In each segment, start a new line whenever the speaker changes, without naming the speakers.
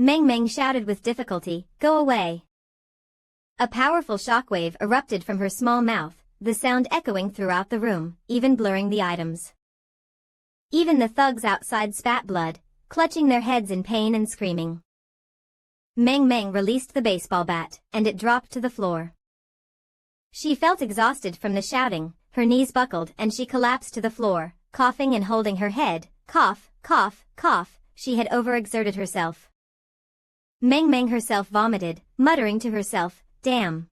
Meng Meng shouted with difficulty, "Go away." A powerful shockwave erupted from her small mouth, the sound echoing throughout the room, even blurring the items. Even the thugs outside spat blood, clutching their heads in pain and screaming. Meng Meng released the baseball bat, and it dropped to the floor. She felt exhausted from the shouting, her knees buckled and she collapsed to the floor, coughing and holding her head. Cough, cough, cough, she had overexerted herself. Meng Meng herself vomited, muttering to herself, "Damn.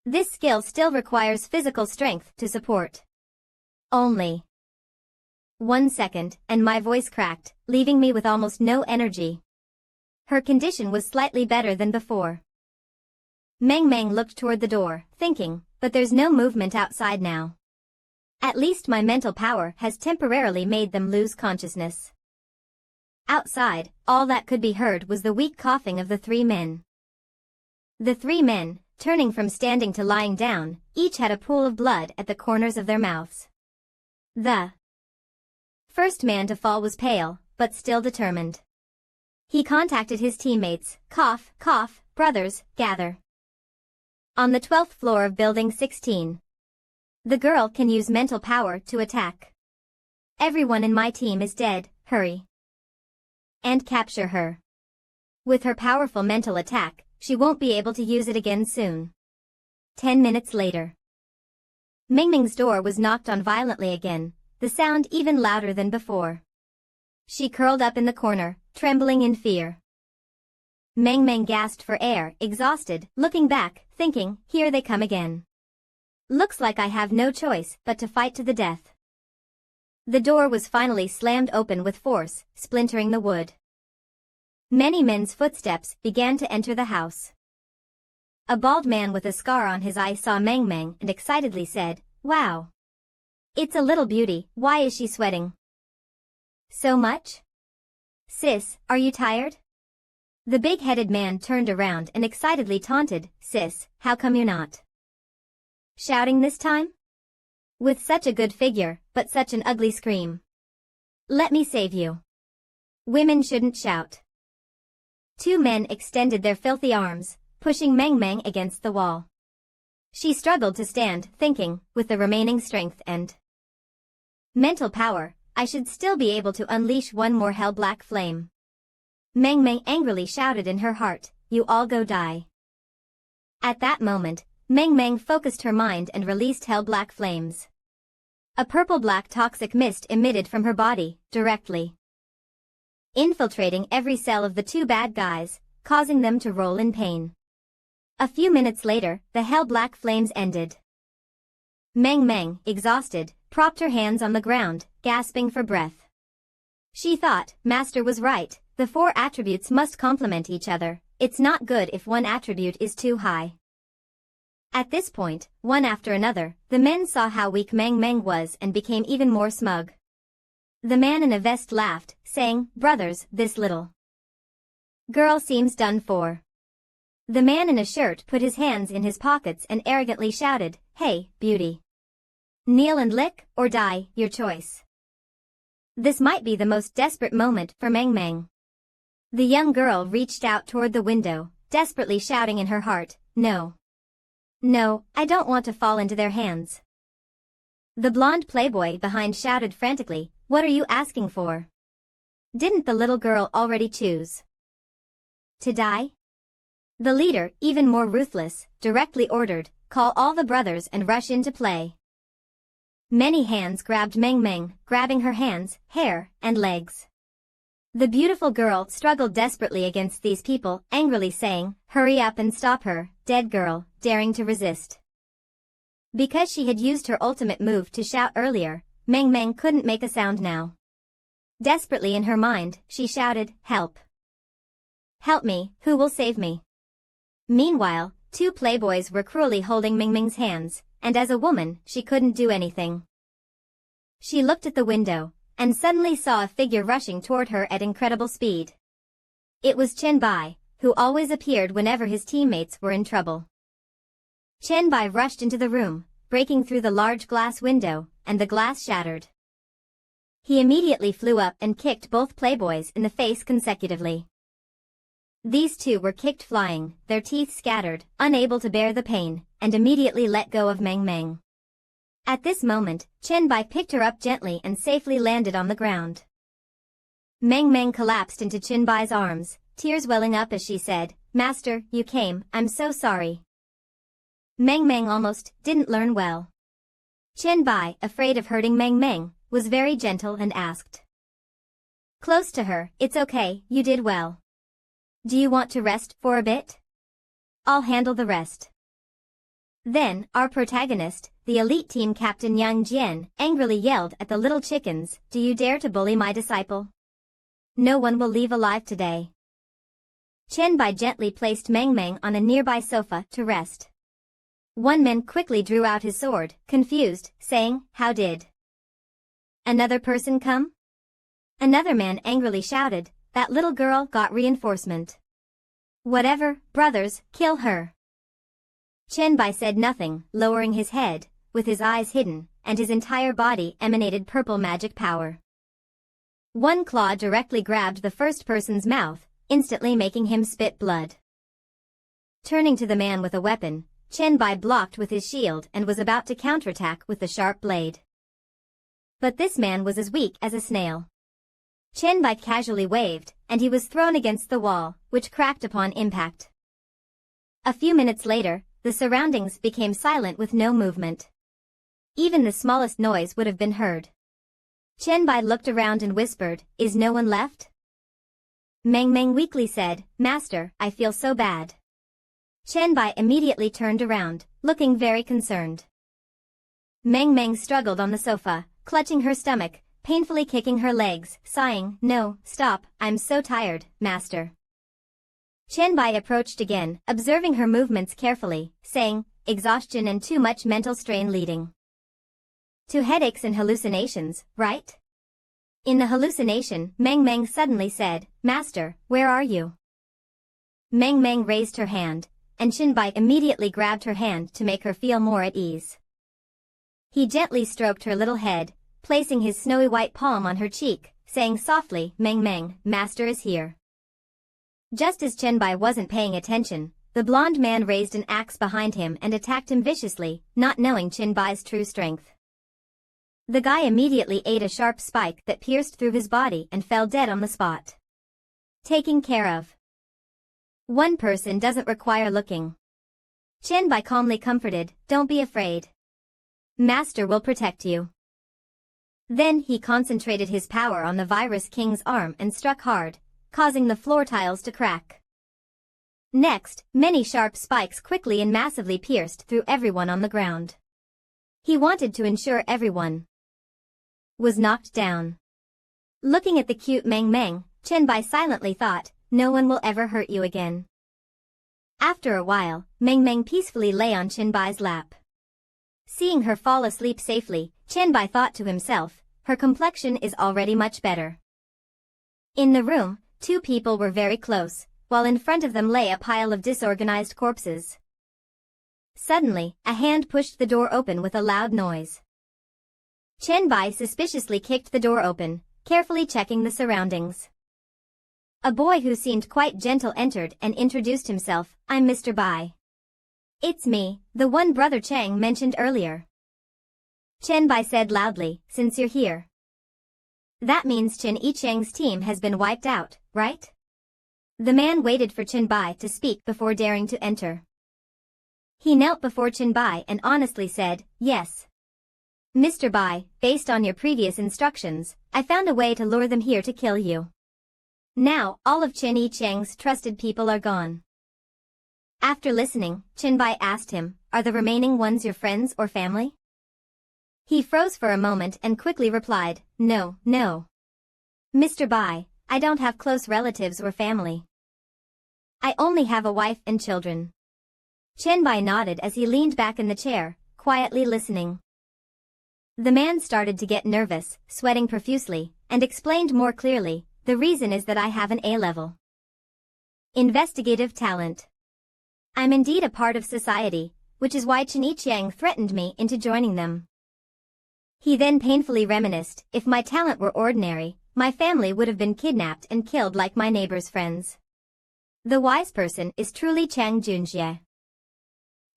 This skill still requires physical strength to support. Only 1 second, and my voice cracked, leaving me with almost no energy." Her condition was slightly better than before. Meng Meng looked toward the door, thinking, but there's no movement outside now. At least my mental power has temporarily made them lose consciousness. Outside, all that could be heard was the weak coughing of the 3 men. The 3 men, turning from standing to lying down, each had a pool of blood at the corners of their mouths. The first man to fall was pale, but still determined. He contacted his teammates, "Cough, cough, brothers, gather. On the 12th floor of Building 16. The girl can use mental power to attack. Everyone in my team is dead, hurry. And capture her. With her powerful mental attack, she won't be able to use it again soon." 10 minutes later. Meng Meng's door was knocked on violently again, the sound even louder than before. She curled up in the corner, trembling in fear. Meng Meng gasped for air, exhausted, looking back, thinking, "Here they come again. Looks like I have no choice but to fight to the death." The door was finally slammed open with force, splintering the wood. Many men's footsteps began to enter the house. A bald man with a scar on his eye saw Meng Meng and excitedly said, "Wow. It's a little beauty, why is she sweating so much? Sis, are you tired?" The big-headed man turned around and excitedly taunted, "Sis, how come you're not shouting this time? With such a good figure, but such an ugly scream. Let me save you. Women shouldn't shout." 2 men extended their filthy arms, pushing Meng Meng against the wall. She struggled to stand, thinking, with the remaining strength and mental power, I should still be able to unleash one more hell-black flame. Meng Meng angrily shouted in her heart, "You all go die." At that moment, Meng Meng focused her mind and released hell-black flames. A purple-black toxic mist emitted from her body, directly infiltrating every cell of the 2 bad guys, causing them to roll in pain. A few minutes later, the hell-black flames ended. Meng Meng, exhausted, propped her hands on the ground, gasping for breath. She thought, Master was right, the 4 attributes must complement each other, it's not good if one attribute is too high. At this point, one after another, the men saw how weak Meng Meng was and became even more smug. The man in a vest laughed, saying, "Brothers, this little girl seems done for." The man in a shirt put his hands in his pockets and arrogantly shouted, "Hey, beauty. Kneel and lick, or die, your choice." This might be the most desperate moment for Meng Meng. The young girl reached out toward the window, desperately shouting in her heart, "No. No, I don't want to fall into their hands." The blonde playboy behind shouted frantically, "What are you asking for? Didn't the little girl already choose to die?" The leader, even more ruthless, directly ordered, "Call all the brothers and rush into play." Many hands grabbed Meng Meng, grabbing her hands, hair, and legs. The beautiful girl struggled desperately against these people, angrily saying, "Hurry up and stop her, dead girl," daring to resist. Because she had used her ultimate move to shout earlier, Meng Meng couldn't make a sound now. Desperately in her mind, she shouted, "Help. Help me, who will save me?" Meanwhile, 2 playboys were cruelly holding Meng Meng's hands, and as a woman, she couldn't do anything. She looked at the window, and suddenly saw a figure rushing toward her at incredible speed. It was Chen Bai, who always appeared whenever his teammates were in trouble. Chen Bai rushed into the room, breaking through the large glass window, and the glass shattered. He immediately flew up and kicked both playboys in the face consecutively. These two were kicked flying, their teeth scattered, unable to bear the pain, and immediately let go of Meng Meng. At this moment, Chen Bai picked her up gently and safely landed on the ground. Meng Meng collapsed into Chen Bai's arms, tears welling up as she said, "Master, you came, I'm so sorry." Meng Meng almost didn't learn well. Chen Bai, afraid of hurting Meng Meng, was very gentle and asked. Close to her, "It's okay, you did well. Do you want to rest for a bit? I'll handle the rest." Then, our protagonist, the elite team captain Yang Jian, angrily yelled at the little chickens, "Do you dare to bully my disciple? No one will leave alive today." Chen Bai gently placed Meng Meng on a nearby sofa to rest. One man quickly drew out his sword, confused, saying, "How did another person come?" Another man angrily shouted, "That little girl got reinforcement. Whatever, brothers, kill her." Chen Bai said nothing, lowering his head, with his eyes hidden, and his entire body emanated purple magic power. One claw directly grabbed the first person's mouth, instantly making him spit blood. Turning to the man with a weapon, Chen Bai blocked with his shield and was about to counterattack with the sharp blade. But this man was as weak as a snail. Chen Bai casually waved, and he was thrown against the wall, which cracked upon impact. A few minutes later, the surroundings became silent with no movement. Even the smallest noise would have been heard. Chen Bai looked around and whispered, "Is no one left?" Meng Meng weakly said, "Master, I feel so bad." Chen Bai immediately turned around, looking very concerned. Meng Meng struggled on the sofa, clutching her stomach, painfully kicking her legs, sighing, "No, stop, I'm so tired, master." Chen Bai approached again, observing her movements carefully, saying, "Exhaustion and too much mental strain leading to headaches and hallucinations, right?" In the hallucination, Meng Meng suddenly said, "Master, where are you?" Meng Meng raised her hand, and Chen Bai immediately grabbed her hand to make her feel more at ease. He gently stroked her little head, placing his snowy white palm on her cheek, saying softly, "Meng Meng, master is here." Just as Chen Bai wasn't paying attention, the blonde man raised an axe behind him and attacked him viciously, not knowing Chen Bai's true strength. The guy immediately ate a sharp spike that pierced through his body and fell dead on the spot. Taken care of. One person doesn't require looking. Chen Bai calmly comforted, "Don't be afraid. Master will protect you." Then he concentrated his power on the Virus King's arm and struck hard, causing the floor tiles to crack. Next, many sharp spikes quickly and massively pierced through everyone on the ground. He wanted to ensure everyone was knocked down. Looking at the cute Meng Meng, Chen Bai silently thought, "No one will ever hurt you again." After a while, Meng Meng peacefully lay on Chen Bai's lap. Seeing her fall asleep safely, Chen Bai thought to himself, "Her complexion is already much better." In the room, two people were very close, while in front of them lay a pile of disorganized corpses. Suddenly, a hand pushed the door open with a loud noise. Chen Bai suspiciously kicked the door open, carefully checking the surroundings. A boy who seemed quite gentle entered and introduced himself, "I'm Mr. Bai. It's me, the one Brother Chang mentioned earlier." Chen Bai said loudly, "Since you're here, that means Chen Yichang's team has been wiped out, right?" The man waited for Chen Bai to speak before daring to enter. He knelt before Chen Bai and honestly said, "Yes. Mr. Bai, based on your previous instructions, I found a way to lure them here to kill you. Now, all of Chen Yichang's trusted people are gone." After listening, Chen Bai asked him, "Are the remaining ones your friends or family?" He froze for a moment and quickly replied, "No, no. Mr. Bai, I don't have close relatives or family. I only have a wife and children." Chen Bai nodded as he leaned back in the chair, quietly listening. The man started to get nervous, sweating profusely, and explained more clearly, "The reason is that I have an A-level investigative talent. I'm indeed a part of society, which is why Chen Yichang threatened me into joining them." He then painfully reminisced, "If my talent were ordinary, my family would have been kidnapped and killed like my neighbor's friends. The wise person is truly Chang Junjie.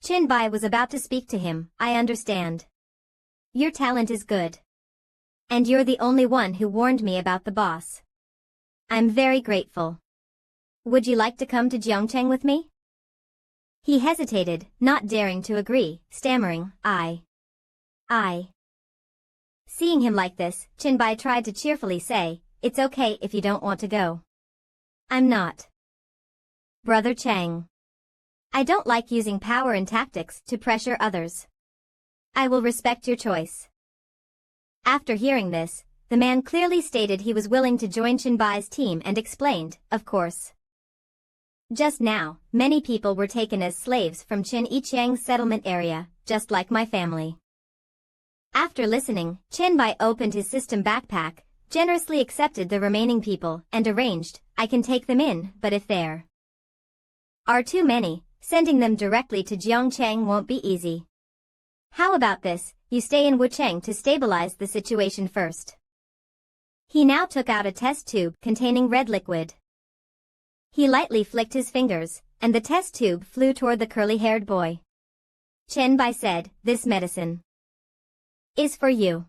Qinbai was about to speak to him. I understand. Your talent is good. And you're the only one who warned me about the boss. I'm very grateful. Would you like to come to Jiangcheng with me? He hesitated, not daring to agree, stammering, I. Seeing him like this, Qinbai tried to cheerfully say, it's okay if you don't want to go. I'm not. Brother Chang. I don't like using power and tactics to pressure others. I will respect your choice. After hearing this, the man clearly stated he was willing to join Qinbai's team and explained, of course. Just now, many people were taken as slaves from Qin Yiqiang's settlement area, just like my family. After listening, Qinbai opened his system backpack, generously accepted the remaining people, and arranged, I can take them in, but if there are too many, sending them directly to Jiangcheng won't be easy. How about this, you stay in Wucheng to stabilize the situation first. He now took out a test tube containing red liquid. He lightly flicked his fingers, and the test tube flew toward the curly-haired boy. Qinbai said, this medicine is for you.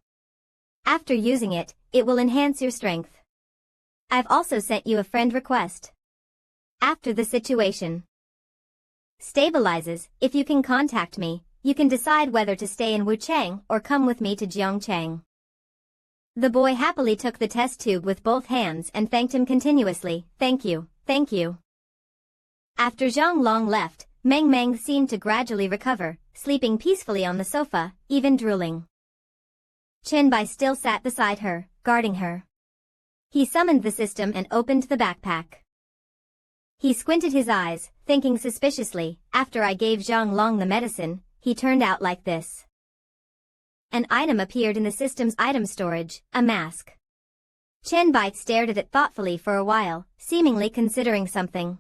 After using it, it will enhance your strength. I've also sent you a friend request. After the situation stabilizes, if you can contact me, you can decide whether to stay in Wucheng or come with me to Jiangcheng. The boy happily took the test tube with both hands and thanked him continuously, thank you, thank you. After Zhang Long left, Meng Meng seemed to gradually recover, sleeping peacefully on the sofa, even drooling. Qinbai still sat beside her, guarding her. He summoned the system and opened the backpack. He squinted his eyes, thinking suspiciously, after I gave Zhang Long the medicine, he turned out like this. An item appeared in the system's item storage, a mask. Qinbai stared at it thoughtfully for a while, seemingly considering something.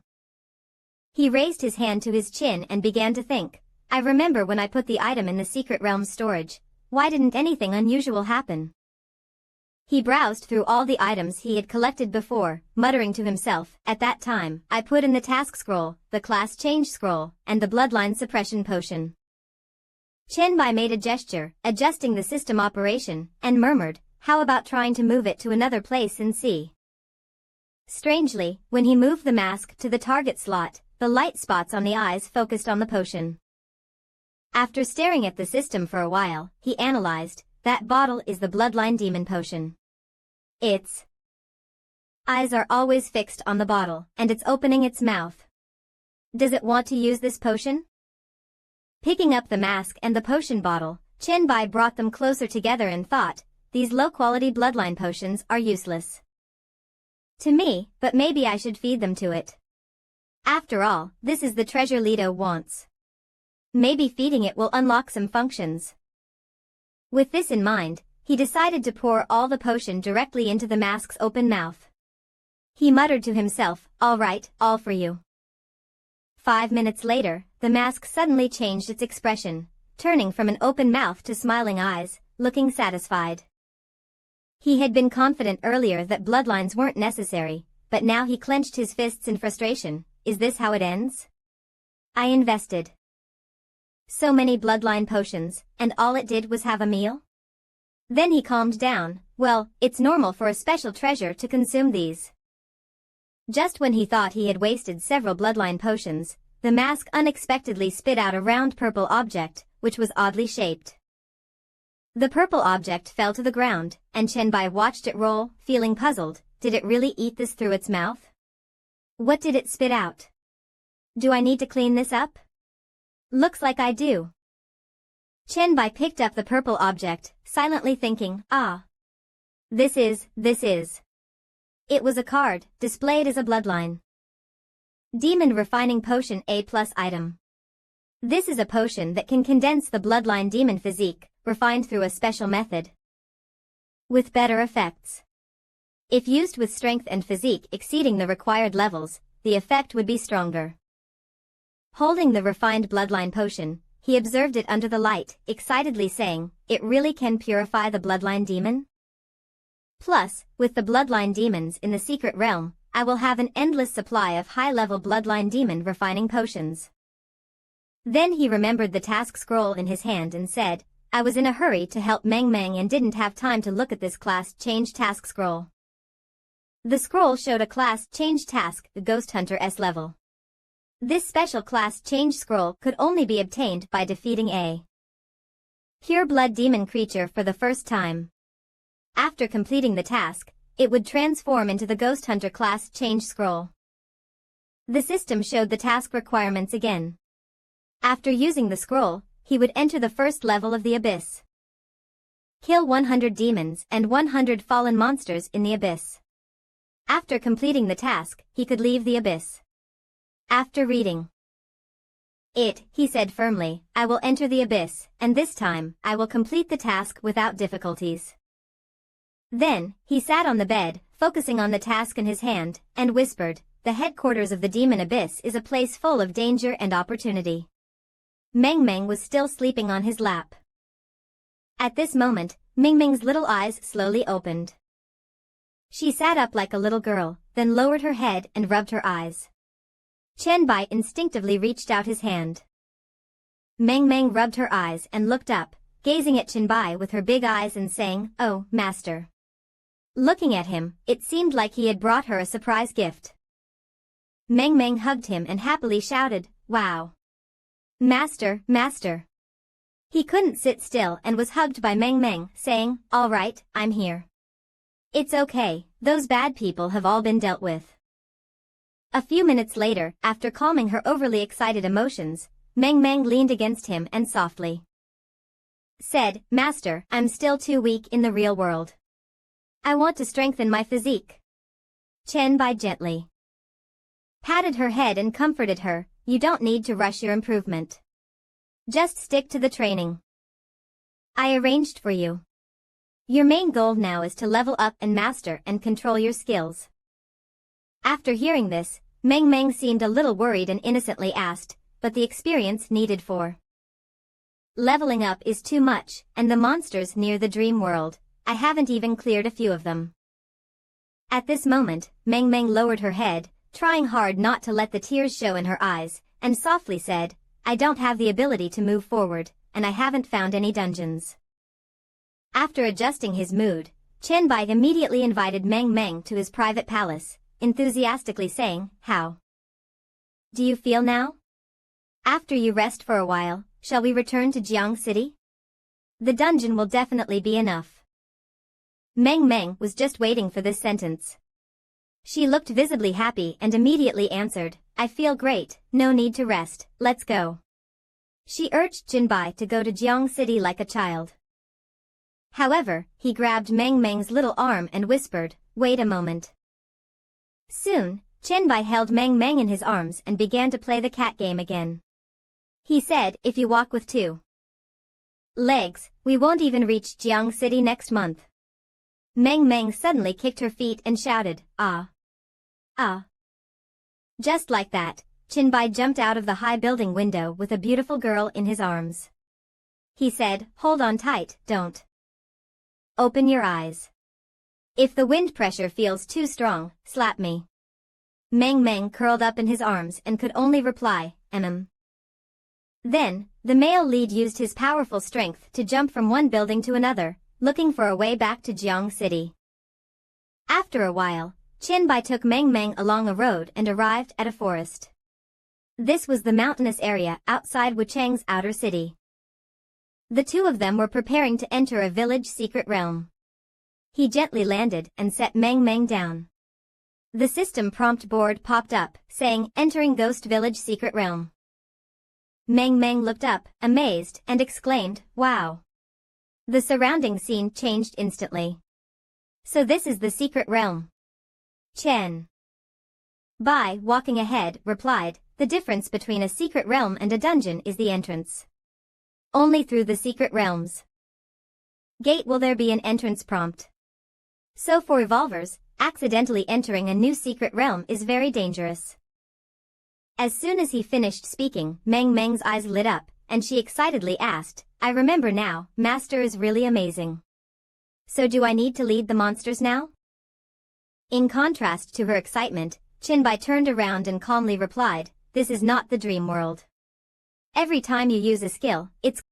He raised his hand to his chin and began to think, I remember when I put the item in the secret realm's storage, why didn't anything unusual happen? He browsed through all the items he had collected before, muttering to himself, at that time, I put in the task scroll, the class change scroll, and the bloodline suppression potion. Qinbai made a gesture, adjusting the system operation, and murmured, how about trying to move it to another place and see? Strangely, when he moved the mask to the target slot, the light spots on the eyes focused on the potion. After staring at the system for a while, he analyzed, that bottle is the bloodline demon potion. Its eyes are always fixed on the bottle, and it's opening its mouth. Does it want to use this potion? Picking up the mask and the potion bottle, Qinbai brought them closer together and thought, these low-quality bloodline potions are useless to me, but maybe I should feed them to it. After all, this is the treasure Lido wants. Maybe feeding it will unlock some functions. With this in mind, he decided to pour all the potion directly into the mask's open mouth. He muttered to himself, all right, all for you. 5 minutes later, the mask suddenly changed its expression, turning from an open mouth to smiling eyes, looking satisfied. He had been confident earlier that bloodlines weren't necessary, but now he clenched his fists in frustration. Is this how it ends? I invested so many bloodline potions, and all it did was have a meal? Then he calmed down, well, it's normal for a special treasure to consume these. Just when he thought he had wasted several bloodline potions, the mask unexpectedly spit out a round purple object, which was oddly shaped. The purple object fell to the ground, and Qinbai watched it roll, feeling puzzled. Did it really eat this through its mouth? What did it spit out? Do I need to clean this up? Looks like I do. Qinbai picked up the purple object, silently thinking, This is. It was a card, displayed as a bloodline Demon Refining Potion A+ item. This is a potion that can condense the bloodline demon physique, refined through a special method, with better effects. If used with strength and physique exceeding the required levels, the effect would be stronger. Holding the refined bloodline potion, he observed it under the light, excitedly saying, it really can purify the bloodline demon? Plus, with the bloodline demons in the secret realm, I will have an endless supply of high-level bloodline demon refining potions. Then he remembered the task scroll in his hand and said, I was in a hurry to help Meng Meng and didn't have time to look at this class change task scroll. The scroll showed a class change task, the Ghost Hunter S level. This special class change scroll could only be obtained by defeating a pure blood demon creature for the first time. After completing the task, it would transform into the Ghost Hunter class change scroll. The system showed the task requirements again. After using the scroll, he would enter the first level of the abyss. Kill 100 demons and 100 fallen monsters in the abyss. After completing the task, he could leave the abyss. After reading it, he said firmly, I will enter the abyss, and this time, I will complete the task without difficulties. Then, he sat on the bed, focusing on the task in his hand, and whispered, the headquarters of the demon abyss is a place full of danger and opportunity. Meng Meng was still sleeping on his lap. At this moment, Meng Meng's little eyes slowly opened. She sat up like a little girl, then lowered her head and rubbed her eyes. Chen Bai instinctively reached out his hand. Meng Meng rubbed her eyes and looked up, gazing at Chen Bai with her big eyes and saying, Oh, master. Looking at him, it seemed like he had brought her a surprise gift. Meng Meng hugged him and happily shouted, Wow. Master, master. He couldn't sit still and was hugged by Meng Meng, saying, All right, I'm here. It's okay, those bad people have all been dealt with. A few minutes later, after calming her overly excited emotions, Meng Meng leaned against him and softly said, Master, I'm still too weak in the real world. I want to strengthen my physique. Chen Bai gently patted her head and comforted her, You don't need to rush your improvement. Just stick to the training I arranged for you. Your main goal now is to level up and master and control your skills. After hearing this, Meng Meng seemed a little worried and innocently asked, but the experience needed for leveling up is too much, and the monsters near the dream world, I haven't even cleared a few of them. At this moment, Meng Meng lowered her head, trying hard not to let the tears show in her eyes, and softly said, I don't have the ability to move forward, and I haven't found any dungeons. After adjusting his mood, Chen Bai immediately invited Meng Meng to his private palace, enthusiastically saying, How do you feel now? After you rest for a while, shall we return to Jiang City? The dungeon will definitely be enough. Meng Meng was just waiting for this sentence. She looked visibly happy and immediately answered, I feel great, no need to rest, let's go. She urged Chen Bai to go to Jiang City like a child. However, he grabbed Meng Meng's little arm and whispered, Wait a moment. Soon, Chen Bai held Meng Meng in his arms and began to play the cat game again. He said, If you walk with 2 legs, we won't even reach Jiang City next month. Meng Meng suddenly kicked her feet and shouted, Ah. Ah. Just like that, Chen Bai jumped out of the high building window with a beautiful girl in his arms. He said, Hold on tight, don't open your eyes. If the wind pressure feels too strong, slap me. Meng Meng curled up in his arms and could only reply, Then, the male lead used his powerful strength to jump from one building to another, looking for a way back to Jiang City. After a while, Chen Bai took Meng Meng along a road and arrived at a forest. This was the mountainous area outside Wuchang's outer city. The two of them were preparing to enter a village secret realm. He gently landed and set Meng Meng down. The system prompt board popped up, saying, Entering Ghost Village Secret Realm. Meng Meng looked up, amazed, and exclaimed, Wow! The surrounding scene changed instantly. So this is the secret realm. Chen Bai, walking ahead, replied, The difference between a secret realm and a dungeon is the entrance. Only through the secret realms gate will there be an entrance prompt. So for evolvers, accidentally entering a new secret realm is very dangerous. As soon as he finished speaking, Meng Meng's eyes lit up, and she excitedly asked, I remember now, Master is really amazing. So do I need to lead the monsters now? In contrast to her excitement, Chinbai turned around and calmly replied, "This is not the dream world. Every time you use a skill, it's